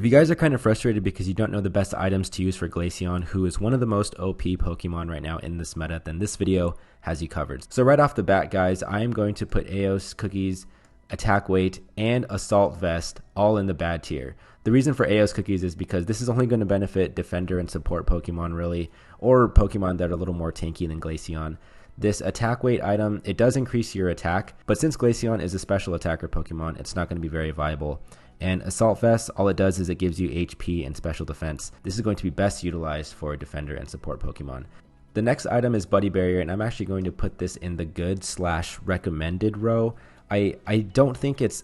If you guys are kind of frustrated because you don't know the best items to use for Glaceon, who is one of the most OP Pokemon right now in this meta, then this video has you covered. So right off the bat, guys, I am going to put Eos Cookies, Attack Weight, and Assault Vest all in the bad tier. The reason for Eos Cookies is because this is only going to benefit Defender and Support Pokemon really, or Pokemon that are a little more tanky than Glaceon. This Attack Weight item, it does increase your attack, but since Glaceon is a special attacker Pokemon, it's not going to be very viable. And Assault Vest, all it does is it gives you HP and special defense. This is going to be best utilized for Defender and Support Pokemon. The next item is Buddy Barrier, and I'm actually going to put this in the good/recommended row. I don't think it's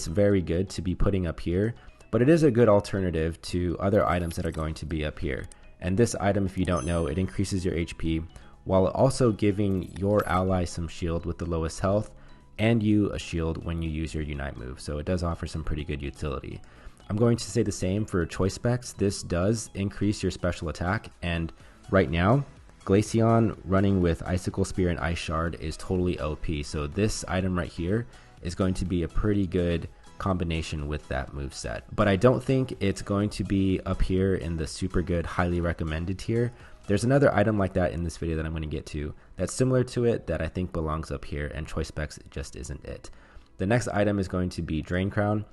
very good to be putting up here, but it is a good alternative to other items that are going to be up here. And this item, if you don't know, it increases your HP while also giving your ally some shield with the lowest health, and you a shield when you use your Unite move. So it does offer some pretty good utility. I'm going to say the same for Choice Specs. This does increase your special attack, and right now, Glaceon running with Icicle Spear and Ice Shard is totally OP. So this item right here is going to be a pretty good combination with that move set. But I don't think it's going to be up here in the super good, highly recommended tier. There's another item like that in this video that I'm going to get to that's similar to it that I think belongs up here, and Choice Specs just isn't it. The next item is going to be Drain Crown.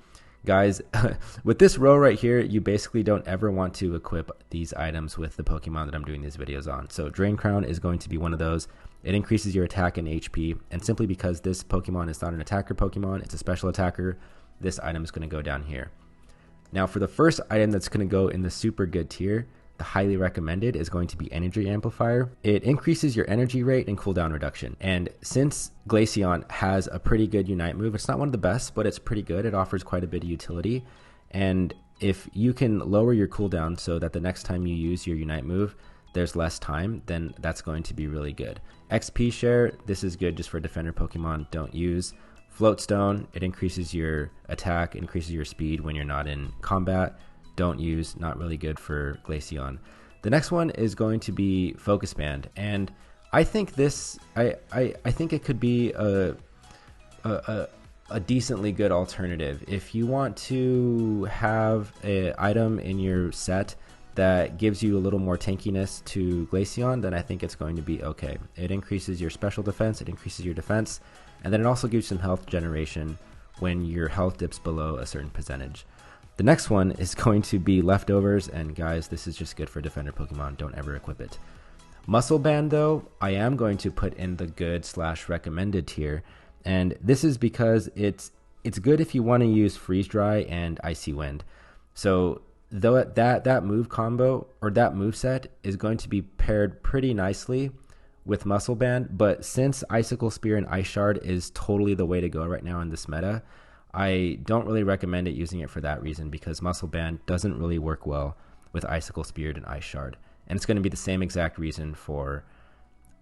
Guys, with this row right here, you basically don't ever want to equip these items with the Pokemon that I'm doing these videos on. So Drain Crown is going to be one of those. It increases your attack and HP, and simply because this Pokemon is not an attacker Pokemon, it's a special attacker, this item is going to go down here. Now for the first item that's going to go in the super good tier, the highly recommended is going to be Energy Amplifier. It increases your energy rate and cooldown reduction. And since Glaceon has a pretty good Unite move, it's not one of the best, but it's pretty good. It offers quite a bit of utility. And if you can lower your cooldown so that the next time you use your Unite move, there's less time, then that's going to be really good. XP share, this is good just for Defender Pokemon, don't use. Float Stone, it increases your attack, increases your speed when you're not in combat. Don't use, not really good for Glaceon. The next one is going to be Focus Band, and I think this, I think it could be a decently good alternative. If you want to have an item in your set that gives you a little more tankiness to Glaceon, then I think it's going to be okay. It increases your special defense, it increases your defense, and then it also gives some health generation when your health dips below a certain percentage. The next one is going to be Leftovers, and guys, this is just good for Defender Pokemon. Don't ever equip it. Muscle Band, though, I am going to put in the good/recommended tier, and this is because it's good if you want to use Freeze Dry and Icy Wind. So though that move combo or that move set is going to be paired pretty nicely with Muscle Band, but since Icicle Spear and Ice Shard is totally the way to go right now in this meta, I don't really recommend it using it for that reason, because Muscle Band doesn't really work well with Icicle Spear and Ice Shard. And it's going to be the same exact reason for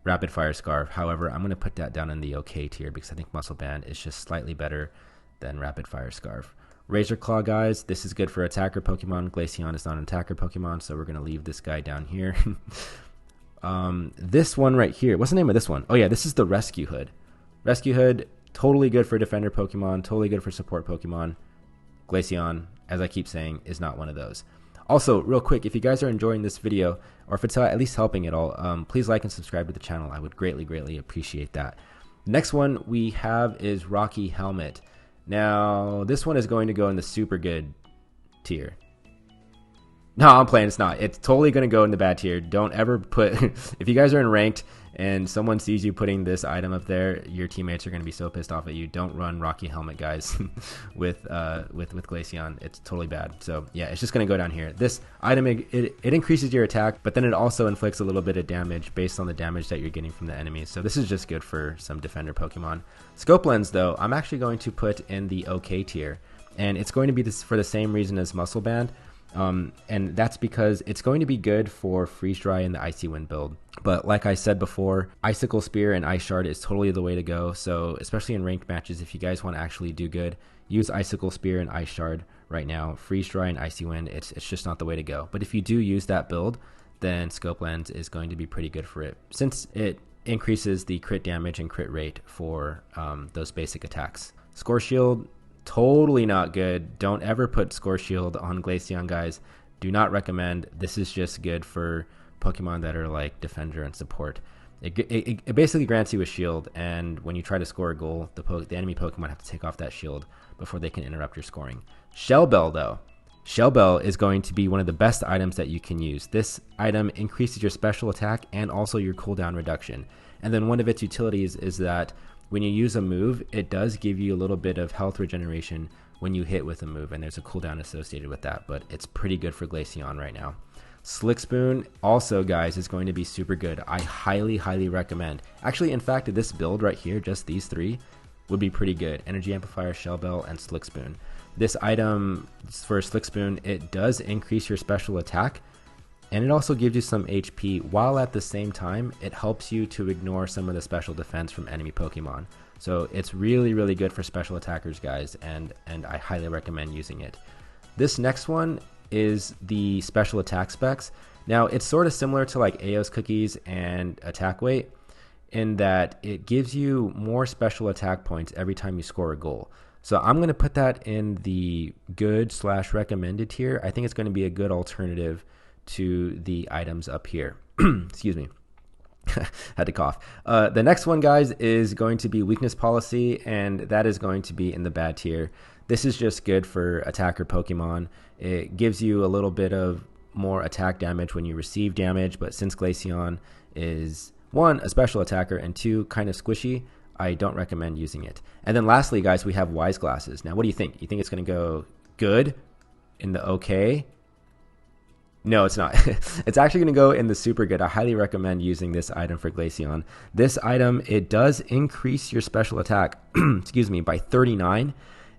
Rapid Fire Scarf. However, I'm going to put that down in the okay tier because I think Muscle Band is just slightly better than Rapid Fire Scarf. Razor Claw, guys, this is good for attacker Pokemon. Glaceon is not an attacker Pokemon, so we're going to leave this guy down here. This one right here, what's the name of this one? Oh yeah, this is the Rescue Hood. Rescue Hood, totally good for Defender Pokemon, totally good for Support Pokemon. Glaceon, as I keep saying, is not one of those. Also, real quick, if you guys are enjoying this video, or if it's at least helping at all, please like and subscribe to the channel. I would greatly appreciate that. Next one we have is Rocky Helmet. Now, this one is going to go in the super good tier. No, I'm playing. It's not. It's totally going to go in the bad tier. Don't ever put... If you guys are in ranked and someone sees you putting this item up there, your teammates are going to be so pissed off at you. Don't run Rocky Helmet, guys, with Glaceon. It's totally bad. So, yeah, it's just going to go down here. This item, it increases your attack, but then it also inflicts a little bit of damage based on the damage that you're getting from the enemies. So this is just good for some Defender Pokemon. Scope Lens, though, I'm actually going to put in the okay tier. And it's going to be this for the same reason as Muscle Band. And that's because it's going to be good for Freeze Dry and the Icy Wind build. But like I said before, Icicle Spear and Ice Shard is totally the way to go. So especially in ranked matches, if you guys want to actually do good, use Icicle Spear and Ice Shard right now. Freeze Dry and Icy Wind, it's just not the way to go. But if you do use that build, then Scope Lens is going to be pretty good for it, since it increases the crit damage and crit rate for those basic attacks. Score Shield, Totally not good. Don't ever put Score Shield on Glaceon, guys. Do not recommend. This is just good for Pokemon that are like Defender and Support. It basically grants you a shield, and when you try to score a goal, the enemy Pokemon have to take off that shield before they can interrupt your scoring. Shell Bell, though. Shell Bell is going to be one of the best items that you can use. This item increases your special attack and also your cooldown reduction. And then one of its utilities is that when you use a move, it does give you a little bit of health regeneration when you hit with a move, and there's a cooldown associated with that, but it's pretty good for Glaceon right now. Slick Spoon also, guys, is going to be super good. I highly recommend. Actually, in fact, this build right here, just these three, would be pretty good. Energy Amplifier, Shell Bell, and Slick Spoon. This item for Slick Spoon, it does increase your special attack, and it also gives you some HP, while at the same time, it helps you to ignore some of the special defense from enemy Pokemon. So it's really good for special attackers, guys, and I highly recommend using it. This next one is the special attack specs. Now, it's sort of similar to like Aos cookies and attack weight in that it gives you more special attack points every time you score a goal. So I'm going to put that in the good/recommended tier. I think it's going to be a good alternative to the items up here. Excuse me. Had to cough. The next one, guys, is going to be Weakness Policy, and that is going to be in the bad tier. This is just good for attacker Pokemon. It gives you a little bit of more attack damage when you receive damage, but since Glaceon is, 1, a special attacker, and 2, kind of squishy, I don't recommend using it. And then lastly, guys, we have Wise Glasses. Now, what do you think? You think it's going to go good, in the okay? No, it's not. It's actually going to go in the super good. I highly recommend using this item for Glaceon. This item, it does increase your special attack, excuse me, by 39.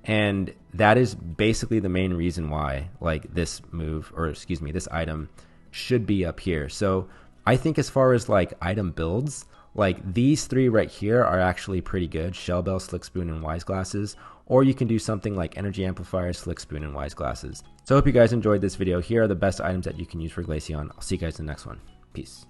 And that is basically the main reason why, like, this move, or excuse me, this item should be up here. So I think as far as like item builds, like these three right here are actually pretty good. Shell Bell, Slick Spoon, and Wise Glasses. Or you can do something like Energy Amplifier, Slick Spoon, and Wise Glasses. So I hope you guys enjoyed this video. Here are the best items that you can use for Glaceon. I'll see you guys in the next one. Peace.